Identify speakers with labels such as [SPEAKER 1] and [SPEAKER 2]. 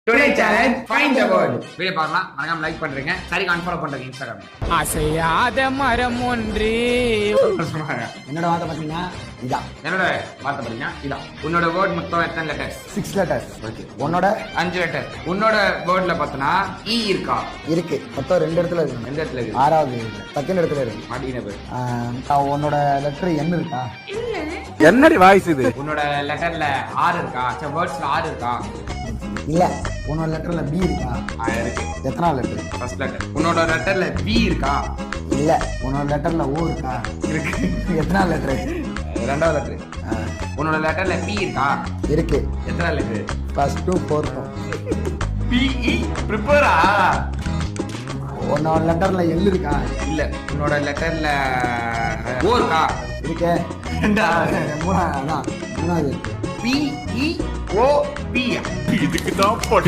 [SPEAKER 1] Today challenge find the word. Video பார்க்கலாம் மறக்காம like பண்றீங்க சரி அன்ஃபாலோ பண்றீங்க இன்ஸ்டாகிராம்
[SPEAKER 2] அசையாத மரம் ஒன்று
[SPEAKER 3] என்னோட வார்த்தை பாத்தீங்கன்னா இதான்
[SPEAKER 1] என்னோட வார்த்தை பாத்தீங்கன்னா இதான் உன்னோட வேர்ட் மொத்தம் எத்தனை லெட்டர்ஸ்
[SPEAKER 3] 6 லெட்டர்ஸ் உன்னோட
[SPEAKER 1] 5 லெட்டர் உன்னோட வேர்ட்ல பார்த்தனா ஈ இருக்கா
[SPEAKER 3] இருக்கு மொத்தம் 2 இடத்துல இருக்கு
[SPEAKER 1] எந்த இடத்துல இருக்கு
[SPEAKER 3] ஆறாவது செகண்ட் இடத்துல இருக்கு
[SPEAKER 1] மாட்டின பேர்
[SPEAKER 3] உன்னோட லெட்டர் என்ன இருக்கா
[SPEAKER 4] என்னடி வாய்ஸ் இது
[SPEAKER 1] உன்னோட லெட்டர்ல ஆர் இருக்கா சரி வேர்ட்ஸ்ல ஆர் இருக்கா
[SPEAKER 3] இல்ல உன்னோட லெட்டர்ல பி இருக்கா
[SPEAKER 1] இருக்கு
[SPEAKER 3] எத்தனாவது லெட்டர்
[SPEAKER 1] ஃபர்ஸ்ட் லெட்டர் உன்னோட லெட்டர்ல பி இருக்கா
[SPEAKER 3] இல்ல உன்னோட லெட்டர்ல ஓ இருக்கா
[SPEAKER 1] இருக்கு
[SPEAKER 3] எத்தனாவது லெட்டர்
[SPEAKER 1] ரெண்டாவது லெட்டர் உன்னோட லெட்டர்ல பி இருக்கா
[SPEAKER 3] இருக்கு
[SPEAKER 1] எத்தனை letter
[SPEAKER 3] first to fourth
[SPEAKER 1] B E ப்ரிப்பேரா
[SPEAKER 3] உன்னோட லெட்டர்ல எல் இருக்கா
[SPEAKER 1] இல்ல உன்னோட லெட்டர்ல ஓ இருக்கா
[SPEAKER 3] இருக்கே மூணாவது இருக்கு
[SPEAKER 1] பி இ ஓ பி
[SPEAKER 4] இதுக்கு தான் படி